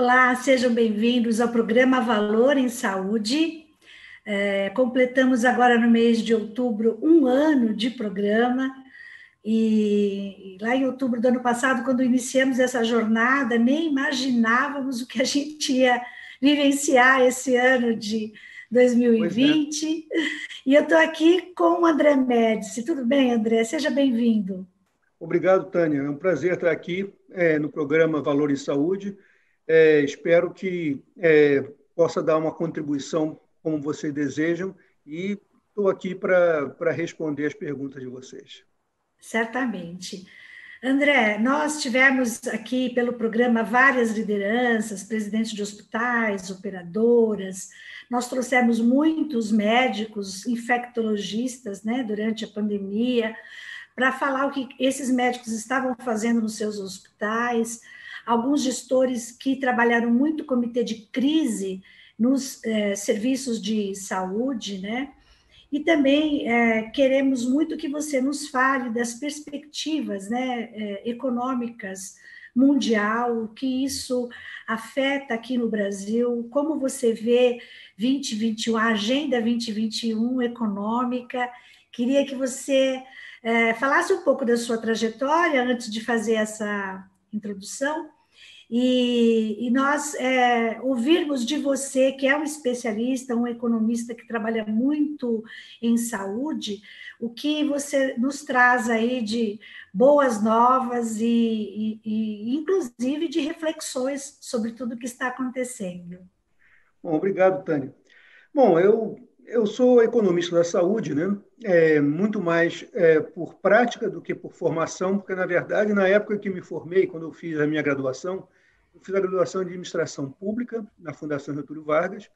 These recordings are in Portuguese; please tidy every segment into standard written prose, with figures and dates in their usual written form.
Olá, sejam bem-vindos ao programa Valor em Saúde. Completamos agora no mês de outubro 1 ano de programa, e lá em outubro do ano passado, quando iniciamos essa jornada, nem imaginávamos o que a gente ia vivenciar esse ano de Pois é. 2020. E eu estou aqui com o André Médici. Tudo bem, André? Seja bem-vindo. Obrigado, Tânia. É um prazer estar aqui no programa Valor em Saúde. Espero que possa dar uma contribuição como vocês desejam e estou aqui para responder as perguntas de vocês. Certamente. André, nós tivemos aqui pelo programa várias lideranças, presidentes de hospitais, operadoras, nós trouxemos muitos médicos, infectologistas, né, durante a pandemia, para falar o que esses médicos estavam fazendo nos seus hospitais, alguns gestores que trabalharam muito no comitê de crise nos serviços de saúde, né? E também queremos muito que você nos fale das perspectivas, né, econômicas mundial, que isso afeta aqui no Brasil, como você vê 2021, a Agenda 2021 econômica. Queria que você falasse um pouco da sua trajetória antes de fazer essa introdução, e nós ouvirmos de você, que é um especialista, um economista que trabalha muito em saúde, o que você nos traz aí de boas novas e inclusive, de reflexões sobre tudo o que está acontecendo. Bom, obrigado, Tânia. Bom, eu sou economista da saúde, né? Muito mais por prática do que por formação, porque, na verdade, na época que me formei, quando eu fiz a minha graduação, eu fiz a graduação em Administração Pública na Fundação Getúlio Vargas,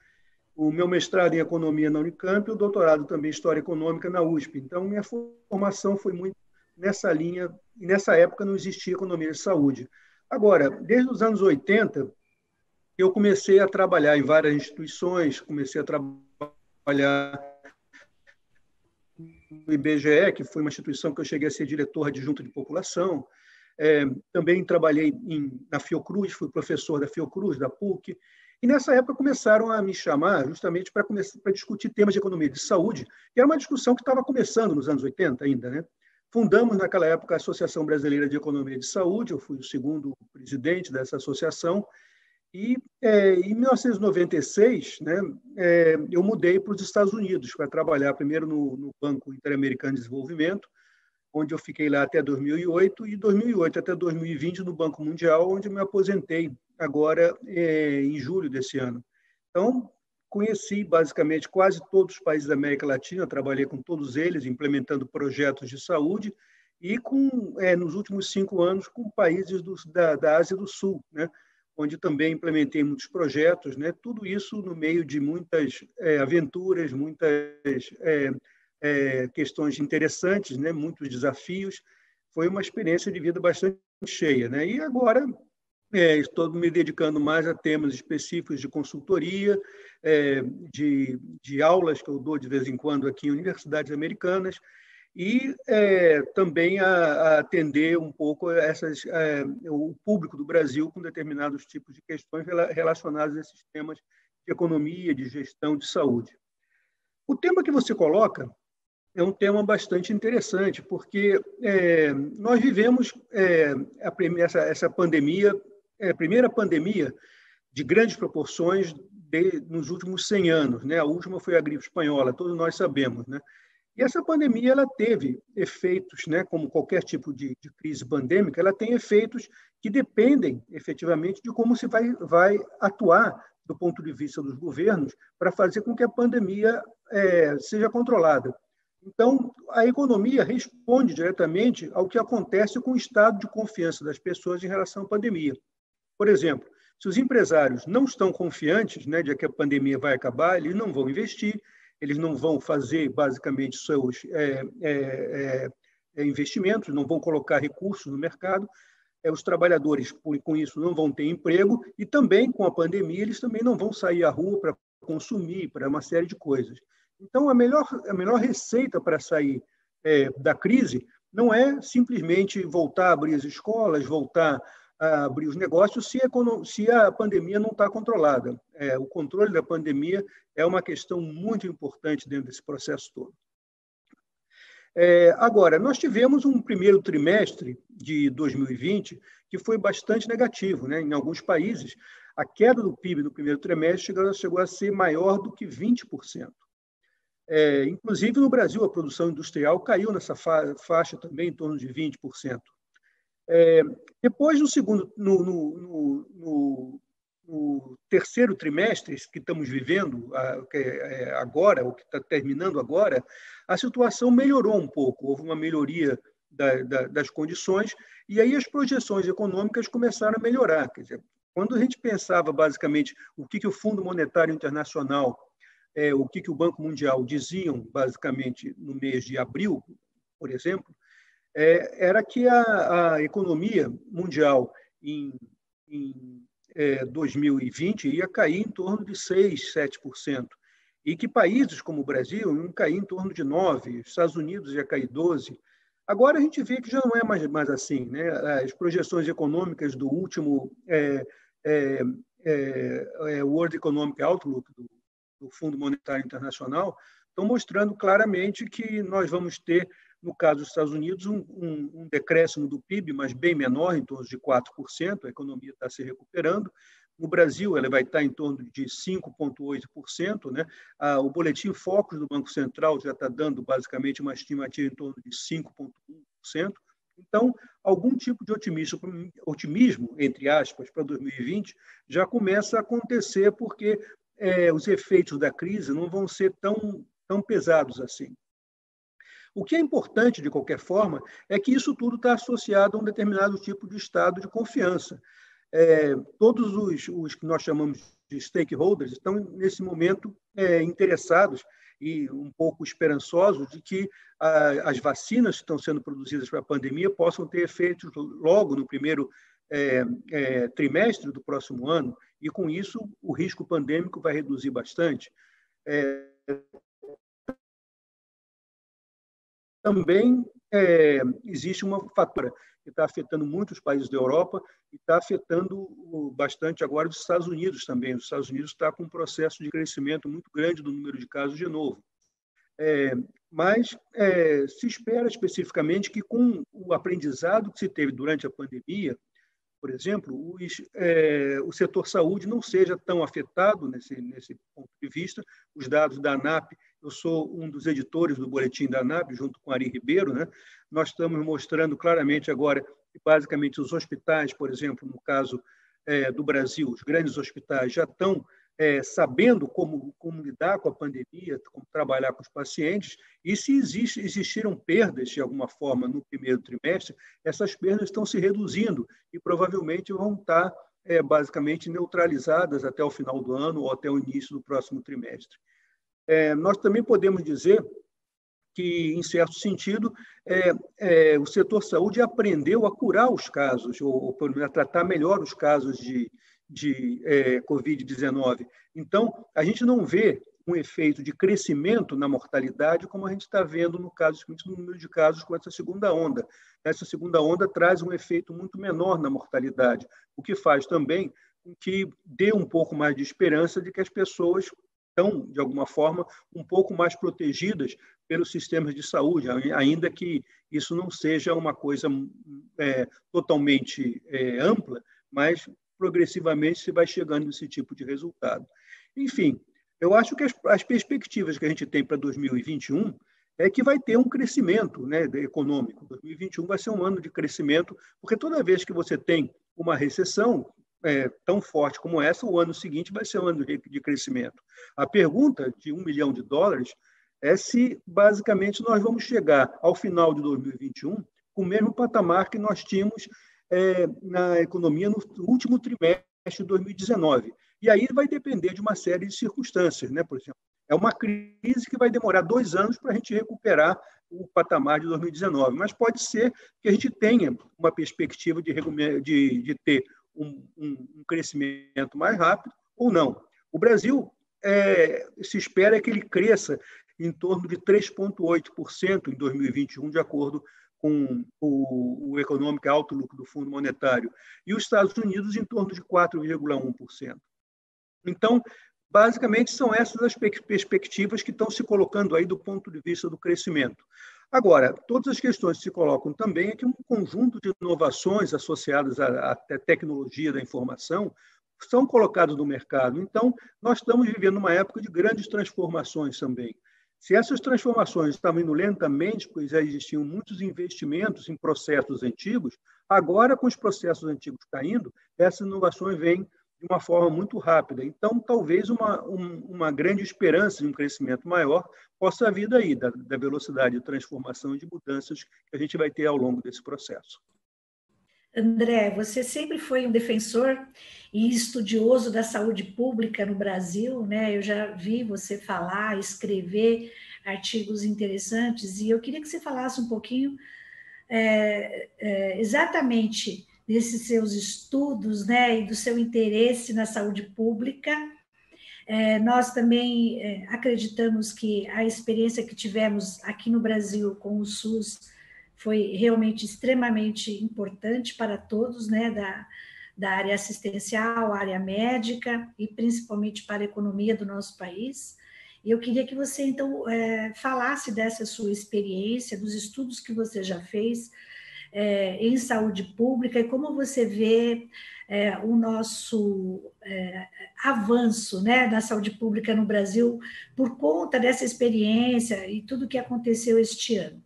o meu mestrado em Economia na Unicamp e o doutorado também em História Econômica na USP. Então, minha formação foi muito nessa linha, e nessa época não existia economia de saúde. Agora, desde os anos 80, eu comecei a trabalhar em várias instituições, comecei a trabalhar no IBGE, que foi uma instituição que eu cheguei a ser diretor adjunto de população. Também trabalhei na Fiocruz, fui professor da Fiocruz, da PUC. E nessa época começaram a me chamar justamente para discutir temas de economia de saúde, que era uma discussão que estava começando nos anos 80 ainda, né? Fundamos naquela época a Associação Brasileira de Economia de Saúde, eu fui o segundo presidente dessa associação. E em 1996, né, eu mudei para os Estados Unidos para trabalhar primeiro no Banco Interamericano de Desenvolvimento, onde eu fiquei lá até 2008, e 2008 até 2020 no Banco Mundial, onde eu me aposentei agora em julho desse ano. Então, conheci basicamente quase todos os países da América Latina, trabalhei com todos eles, implementando projetos de saúde, e nos últimos 5 anos com países da Ásia do Sul, né, onde também implementei muitos projetos, né? Tudo isso no meio de muitas aventuras, muitas questões interessantes, né? Muitos desafios. Foi uma experiência de vida bastante cheia, né? E agora estou me dedicando mais a temas específicos de consultoria, de aulas que eu dou de vez em quando aqui em universidades americanas, e também a atender um pouco o público do Brasil com determinados tipos de questões relacionadas a esses temas de economia, de gestão, de saúde. O tema que você coloca é um tema bastante interessante, porque nós vivemos essa pandemia, a primeira pandemia de grandes proporções nos últimos 100 anos, né? A última foi a gripe espanhola, todos nós sabemos, né? E essa pandemia ela teve efeitos, né, como qualquer tipo de crise pandêmica, ela tem efeitos que dependem efetivamente de como se vai atuar do ponto de vista dos governos para fazer com que a pandemia seja controlada. Então, a economia responde diretamente ao que acontece com o estado de confiança das pessoas em relação à pandemia. Por exemplo, se os empresários não estão confiantes, né, de que a pandemia vai acabar, eles não vão investir, eles não vão fazer, basicamente, seus investimentos, não vão colocar recursos no mercado, os trabalhadores, com isso, não vão ter emprego, e também, com a pandemia, eles também não vão sair à rua para consumir, para uma série de coisas. Então, a melhor receita para sair da crise não é simplesmente voltar a abrir as escolas, voltar a abrir os negócios se a pandemia não está controlada. O controle da pandemia é uma questão muito importante dentro desse processo todo. Agora, nós tivemos um primeiro trimestre de 2020 que foi bastante negativo, né? Em alguns países, a queda do PIB no primeiro trimestre chegou a ser maior do que 20%. Inclusive, no Brasil, a produção industrial caiu nessa faixa também, em torno de 20%. Depois, no terceiro trimestre que estamos vivendo agora, ou que está terminando agora, a situação melhorou um pouco, houve uma melhoria das condições, e aí as projeções econômicas começaram a melhorar. Quer dizer, quando a gente pensava, basicamente, o que o Fundo Monetário Internacional, o que o Banco Mundial diziam, basicamente, no mês de abril, por exemplo, era que a economia mundial em 2020 ia cair em torno de 6%, 7%, e que países como o Brasil iam cair em torno de 9%, Estados Unidos ia cair 12%. Agora a gente vê que já não é mais assim, né? As projeções econômicas do último World Economic Outlook, do Fundo Monetário Internacional, estão mostrando claramente que nós vamos ter, no caso dos Estados Unidos, um decréscimo do PIB, mas bem menor, em torno de 4%, a economia está se recuperando. No Brasil, ela vai estar em torno de 5,8%, né? O Boletim Focus do Banco Central já está dando, basicamente, uma estimativa em torno de 5,1%. Então, algum tipo de otimismo, entre aspas, para 2020 já começa a acontecer, porque os efeitos da crise não vão ser tão pesados assim. O que é importante, de qualquer forma, é que isso tudo está associado a um determinado tipo de estado de confiança. Todos os que nós chamamos de stakeholders estão, nesse momento, interessados e um pouco esperançosos de que as vacinas que estão sendo produzidas para a pandemia possam ter efeitos logo no primeiro trimestre do próximo ano, e, com isso, o risco pandêmico vai reduzir bastante. Também existe uma fatora que está afetando muitos países da Europa e está afetando bastante agora os Estados Unidos também. Os Estados Unidos está com um processo de crescimento muito grande do número de casos de novo. Mas se espera especificamente que, com o aprendizado que se teve durante a pandemia, por exemplo, o setor saúde não seja tão afetado nesse ponto de vista. Os dados da ANAP, eu sou um dos editores do boletim da ANAP, junto com Ari Ribeiro, né? Nós estamos mostrando claramente agora que, basicamente, os hospitais, por exemplo, no caso do Brasil, os grandes hospitais já estão sabendo como lidar com a pandemia, como trabalhar com os pacientes, e se existiram perdas, de alguma forma, no primeiro trimestre, essas perdas estão se reduzindo e provavelmente vão estar basicamente neutralizadas até o final do ano ou até o início do próximo trimestre. Nós também podemos dizer que, em certo sentido, o setor saúde aprendeu a curar os casos, ou pelo menos a tratar melhor os casos de Covid-19. Então, a gente não vê um efeito de crescimento na mortalidade como a gente está vendo no número de casos com essa segunda onda. Essa segunda onda traz um efeito muito menor na mortalidade, o que faz também com que dê um pouco mais de esperança de que as pessoas estão, de alguma forma, um pouco mais protegidas pelos sistemas de saúde, ainda que isso não seja uma coisa totalmente ampla, mas progressivamente se vai chegando nesse tipo de resultado. Enfim, eu acho que as perspectivas que a gente tem para 2021 é que vai ter um crescimento, né, econômico. 2021 vai ser um ano de crescimento, porque toda vez que você tem uma recessão tão forte como essa, o ano seguinte vai ser um ano de crescimento. A pergunta de $1 milhão é se, basicamente, nós vamos chegar ao final de 2021 com o mesmo patamar que nós tínhamos na economia no último trimestre de 2019. E aí vai depender de uma série de circunstâncias, né? Por exemplo, é uma crise que vai demorar 2 anos para a gente recuperar o patamar de 2019, mas pode ser que a gente tenha uma perspectiva de ter um crescimento mais rápido ou não. O Brasil se espera que ele cresça em torno de 3,8% em 2021, de acordo com o Economic Outlook do Fundo Monetário, e os Estados Unidos em torno de 4,1%. Então, basicamente, são essas as perspectivas que estão se colocando aí do ponto de vista do crescimento. Agora, todas as questões que se colocam também é que um conjunto de inovações associadas à tecnologia da informação são colocadas no mercado. Então, nós estamos vivendo uma época de grandes transformações também. Se essas transformações estavam indo lentamente, pois já existiam muitos investimentos em processos antigos, agora, com os processos antigos caindo, essas inovações vêm de uma forma muito rápida. Então, talvez uma grande esperança de um crescimento maior possa vir daí, da velocidade de transformação e de mudanças que a gente vai ter ao longo desse processo. André, você sempre foi um defensor e estudioso da saúde pública no Brasil, né? Eu já vi você falar, escrever artigos interessantes, e eu queria que você falasse um pouquinho exatamente desses seus estudos, né, e do seu interesse na saúde pública. Nós também acreditamos que a experiência que tivemos aqui no Brasil com o SUS foi realmente extremamente importante para todos, né, da área assistencial, área médica e principalmente para a economia do nosso país. E eu queria que você, então, falasse dessa sua experiência, dos estudos que você já fez em saúde pública e como você vê o nosso avanço, né, da saúde pública no Brasil por conta dessa experiência e tudo que aconteceu este ano.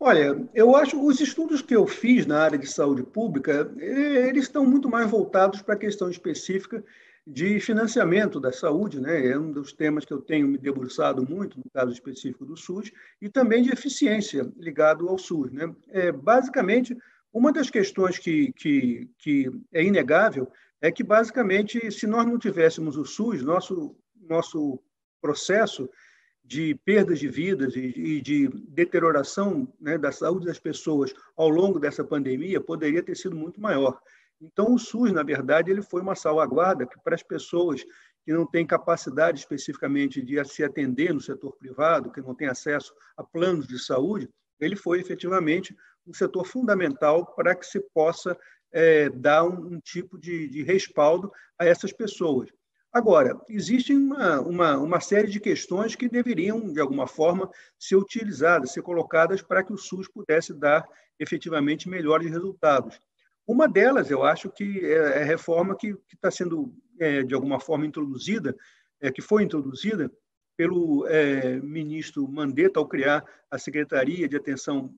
Olha, eu acho que os estudos que eu fiz na área de saúde pública, eles estão muito mais voltados para a questão específica de financiamento da saúde, né? É um dos temas que eu tenho me debruçado muito, no caso específico do SUS, e também de eficiência ligado ao SUS, né? Basicamente, uma das questões que é inegável é que, basicamente, se nós não tivéssemos o SUS, nosso processo de perdas de vidas e de deterioração, né, da saúde das pessoas ao longo dessa pandemia poderia ter sido muito maior. Então, o SUS, na verdade, ele foi uma salvaguarda que, para as pessoas que não têm capacidade especificamente de se atender no setor privado, que não têm acesso a planos de saúde, ele foi efetivamente um setor fundamental para que se possa dar um tipo de respaldo a essas pessoas. Agora, existe uma série de questões que deveriam, de alguma forma, ser utilizadas, ser colocadas para que o SUS pudesse dar efetivamente melhores resultados. Uma delas, eu acho que é a reforma que está sendo, de alguma forma, introduzida, que foi introduzida pelo ministro Mandetta ao criar a Secretaria de Atenção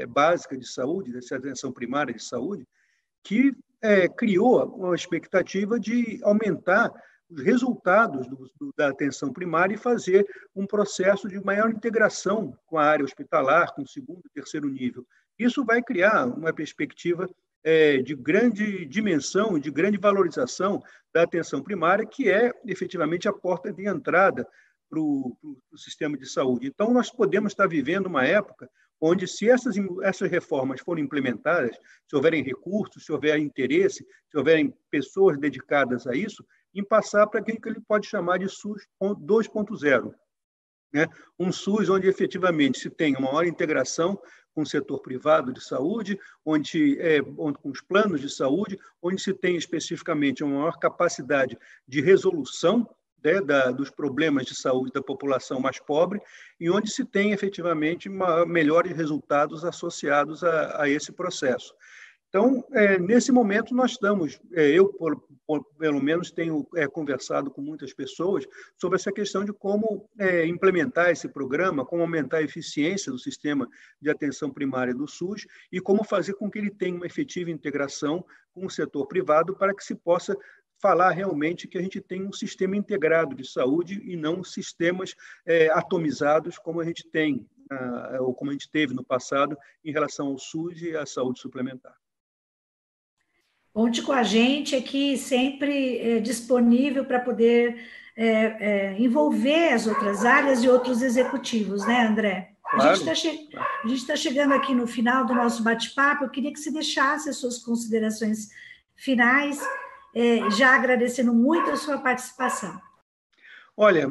Básica de Saúde, de Atenção Primária de Saúde, que criou uma expectativa de aumentar os resultados da atenção primária e fazer um processo de maior integração com a área hospitalar, com o segundo e terceiro nível. Isso vai criar uma perspectiva de grande dimensão, de grande valorização da atenção primária, que é efetivamente a porta de entrada para o sistema de saúde. Então, nós podemos estar vivendo uma época onde, se essas reformas forem implementadas, se houverem recursos, se houver interesse, se houverem pessoas dedicadas a isso, em passar para aquilo que ele pode chamar de SUS 2.0, né? Um SUS onde efetivamente se tem uma maior integração com o setor privado de saúde, onde com os planos de saúde, onde se tem especificamente uma maior capacidade de resolução, né, dos problemas de saúde da população mais pobre, e onde se tem efetivamente melhores resultados associados a esse processo. Então, nesse momento, nós estamos, eu, pelo menos, tenho conversado com muitas pessoas sobre essa questão de como implementar esse programa, como aumentar a eficiência do sistema de atenção primária do SUS e como fazer com que ele tenha uma efetiva integração com o setor privado para que se possa falar realmente que a gente tem um sistema integrado de saúde e não sistemas atomizados como a gente tem, ou como a gente teve no passado em relação ao SUS e à saúde suplementar. Conte com a gente aqui, sempre disponível para poder envolver as outras áreas e outros executivos, né, André? Claro. A gente está chegando aqui no final do nosso bate-papo. Eu queria que você deixasse as suas considerações finais, já agradecendo muito a sua participação. Olha,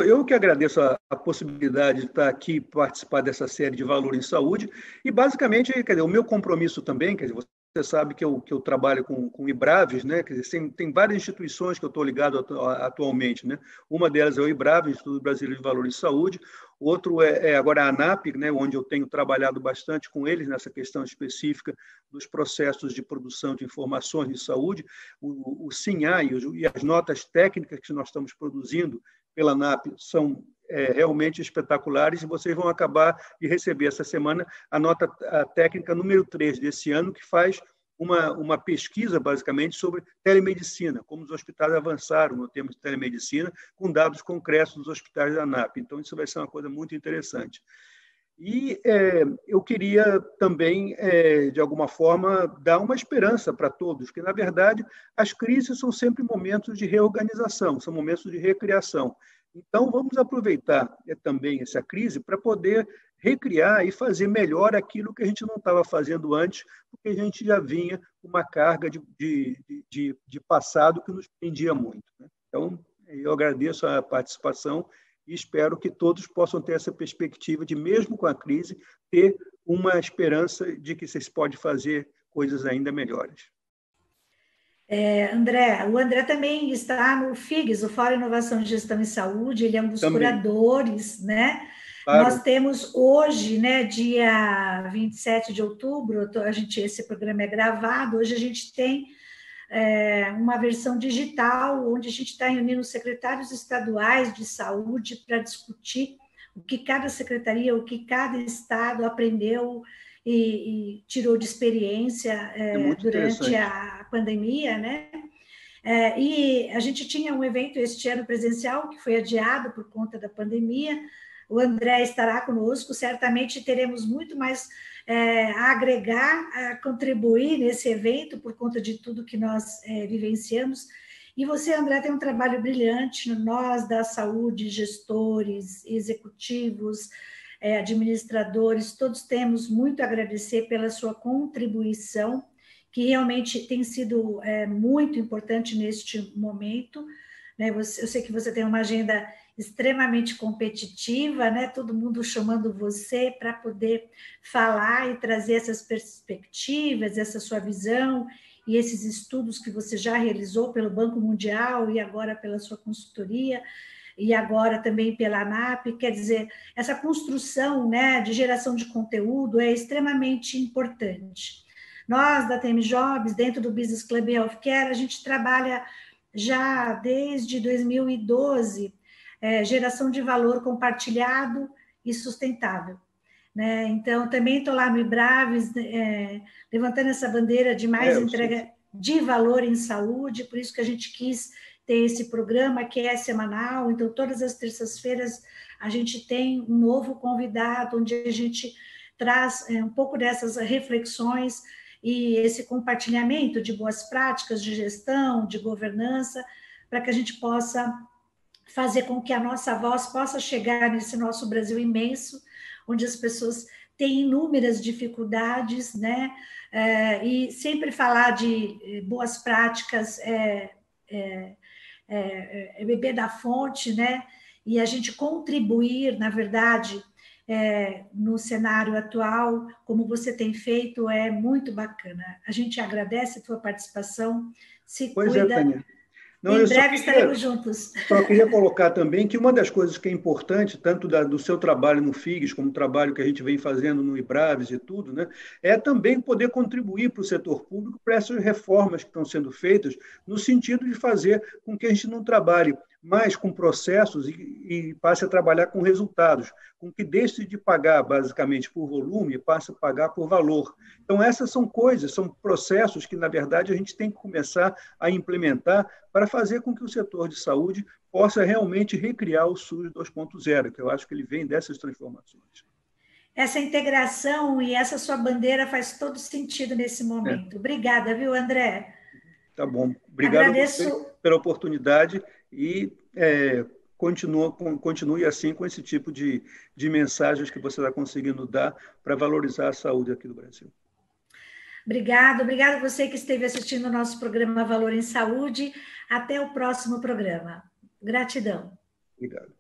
eu que agradeço a possibilidade de estar aqui, participar dessa série de Valor em Saúde, e basicamente, quer dizer, o meu compromisso também, quer dizer, você sabe que eu trabalho com IBRAVES, né? Quer dizer, tem várias instituições que eu estou ligado atualmente, né? Uma delas é o IBRAVES, Instituto Brasileiro de Valor em Saúde, outro é agora a ANAP, né? Onde eu tenho trabalhado bastante com eles nessa questão específica dos processos de produção de informações de saúde, o SINHA e as notas técnicas que nós estamos produzindo pela ANAP são realmente espetaculares, e vocês vão acabar de receber essa semana a técnica número 3 desse ano, que faz uma pesquisa, basicamente, sobre telemedicina, como os hospitais avançaram no tema de telemedicina, com dados concretos dos hospitais da ANAP. Então, isso vai ser uma coisa muito interessante. E eu queria também, de alguma forma, dar uma esperança para todos, que, na verdade, as crises são sempre momentos de reorganização, são momentos de recriação. Então, vamos aproveitar também essa crise para poder recriar e fazer melhor aquilo que a gente não estava fazendo antes, porque a gente já vinha com uma carga de passado que nos prendia muito, né? Então, eu agradeço a participação e espero que todos possam ter essa perspectiva de, mesmo com a crise, ter uma esperança de que se pode fazer coisas ainda melhores. André, o André também está no FIGS, o Fórum Inovação e Gestão em Saúde, ele é um dos curadores, né? Claro. Nós temos hoje, né, dia 27 de outubro, esse programa é gravado, hoje a gente tem uma versão digital, onde a gente está reunindo os secretários estaduais de saúde para discutir o que cada secretaria, o que cada estado aprendeu e tirou de experiência durante a pandemia, né? E a gente tinha um evento este ano presencial, que foi adiado por conta da pandemia. O André estará conosco, certamente teremos muito mais a agregar, a contribuir nesse evento, por conta de tudo que nós vivenciamos. E você, André, tem um trabalho brilhante, nós da saúde, gestores, executivos, administradores, todos temos muito a agradecer pela sua contribuição, que realmente tem sido muito importante neste momento, né? Eu sei que você tem uma agenda extremamente competitiva, né? Todo mundo chamando você para poder falar e trazer essas perspectivas, essa sua visão e esses estudos que você já realizou pelo Banco Mundial e agora pela sua consultoria e agora também pela ANAP. Quer dizer, essa construção, né, de geração de conteúdo é extremamente importante. Nós, da TM Jobs, dentro do Business Club Healthcare, a gente trabalha já desde 2012 geração de valor compartilhado e sustentável, né? Então, também estou lá no IBRAVES, levantando essa bandeira de mais entrega de valor em saúde, por isso que a gente quis ter esse programa que é semanal. Então, todas as terças-feiras a gente tem um novo convidado, onde a gente traz um pouco dessas reflexões e esse compartilhamento de boas práticas de gestão, de governança, para que a gente possa fazer com que a nossa voz possa chegar nesse nosso Brasil imenso, onde as pessoas têm inúmeras dificuldades, né? E sempre falar de boas práticas beber da fonte, né? E a gente contribuir, na verdade, no cenário atual, como você tem feito, é muito bacana. A gente agradece a tua participação, se cuida. Tânia. Não, em breve estaremos juntos. Só queria colocar também que uma das coisas que é importante, tanto do seu trabalho no FIGS, como o trabalho que a gente vem fazendo no IBRAVES e tudo, né, é também poder contribuir para o setor público para essas reformas que estão sendo feitas, no sentido de fazer com que a gente não trabalhe mais com processos e passe a trabalhar com resultados, com que deixe de pagar basicamente por volume e passe a pagar por valor. Então, essas são coisas, são processos que, na verdade, a gente tem que começar a implementar para fazer com que o setor de saúde possa realmente recriar o SUS 2.0, que eu acho que ele vem dessas transformações. Essa integração e essa sua bandeira faz todo sentido nesse momento. Obrigada, viu, André? Tá bom. Obrigado pela oportunidade e continue assim com esse tipo de mensagens que você está conseguindo dar para valorizar a saúde aqui do Brasil. Obrigada a você que esteve assistindo o nosso programa Valor em Saúde. Até o próximo programa. Gratidão. Obrigado.